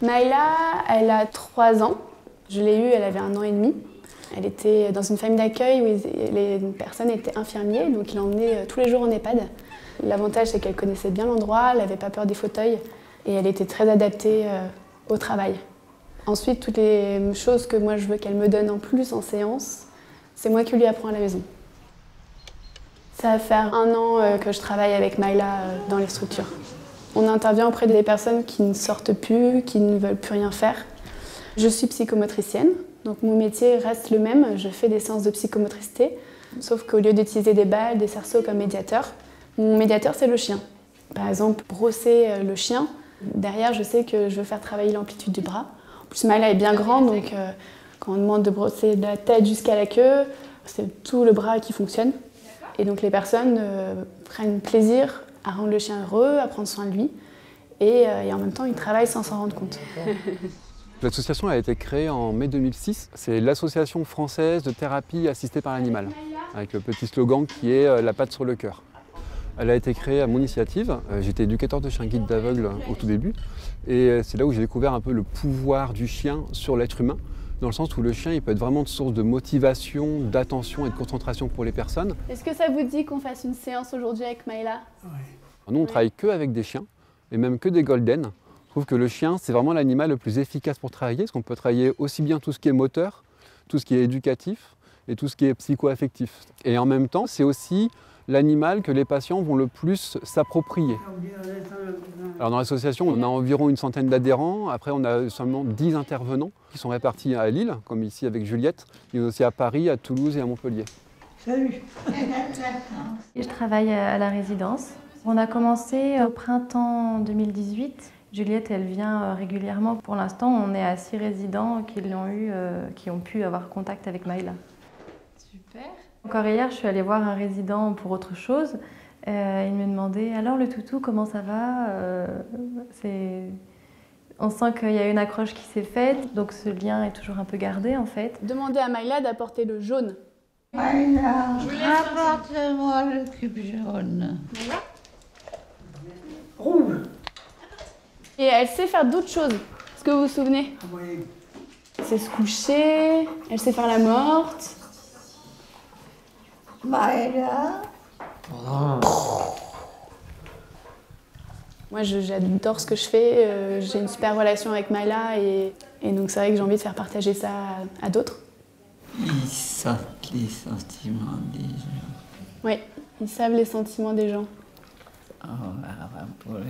Maïla, elle a 3 ans. Je l'ai eue, elle avait 1 an et demi. Elle était dans une famille d'accueil où les personnes étaient infirmiers, donc ils l'emmenaient tous les jours en EHPAD. L'avantage, c'est qu'elle connaissait bien l'endroit, elle n'avait pas peur des fauteuils et elle était très adaptée au travail. Ensuite, toutes les choses que moi je veux qu'elle me donne en plus en séance, c'est moi qui lui apprends à la maison. Ça va faire 1 an que je travaille avec Maïla dans les structures. On intervient auprès des personnes qui ne sortent plus, qui ne veulent plus rien faire. Je suis psychomotricienne, donc mon métier reste le même. Je fais des séances de psychomotricité, sauf qu'au lieu d'utiliser des balles, des cerceaux comme médiateur, mon médiateur c'est le chien. Par exemple, brosser le chien, derrière je sais que je veux faire travailler l'amplitude du bras. En plus Maïla est bien grande, donc quand on demande de brosser de la tête jusqu'à la queue, c'est tout le bras qui fonctionne. Et donc les personnes prennent plaisir à rendre le chien heureux, à prendre soin de lui, et en même temps ils travaillent sans s'en rendre compte. L'association a été créée en mai 2006. C'est l'association française de thérapie assistée par l'animal, avec le petit slogan qui est « la patte sur le cœur ». Elle a été créée à mon initiative. J'étais éducateur de chien guide d'aveugle au tout début. Et c'est là où j'ai découvert un peu le pouvoir du chien sur l'être humain, dans le sens où le chien il peut être vraiment une source de motivation, d'attention et de concentration pour les personnes. Est-ce que ça vous dit qu'on fasse une séance aujourd'hui avec Maïla? Oui. Nous, on travaille que avec des chiens, et même que des golden. Je trouve que le chien, c'est vraiment l'animal le plus efficace pour travailler, parce qu'on peut travailler aussi bien tout ce qui est moteur, tout ce qui est éducatif, et tout ce qui est psycho-affectif. Et en même temps, c'est aussi l'animal que les patients vont le plus s'approprier. Alors dans l'association, on a environ une centaine d'adhérents. Après, on a seulement 10 intervenants qui sont répartis à Lille, comme ici avec Juliette, et aussi à Paris, à Toulouse et à Montpellier. Salut. Je travaille à la résidence. On a commencé au printemps 2018. Juliette, elle vient régulièrement. Pour l'instant, on est à 6 résidents qui ont pu avoir contact avec Maïla. Super. Encore hier, je suis allée voir un résident pour autre chose. Il me demandait « Alors le toutou, comment ça va ?» On sent qu'il y a une accroche qui s'est faite, donc ce lien est toujours un peu gardé en fait. Demandez à Maïla d'apporter le jaune. Maïla, apporte-moi le cube jaune. Maïla. Rouge. Et elle sait faire d'autres choses. Est-ce que vous vous souvenez? Oui. Elle sait se coucher, elle sait faire la morte. Maïla. Moi, j'adore ce que je fais. J'ai une super relation avec Maïla et donc c'est vrai que j'ai envie de faire partager ça à d'autres. Ils savent les sentiments des gens. Oui, ils savent les sentiments des gens. Oh, la poulette.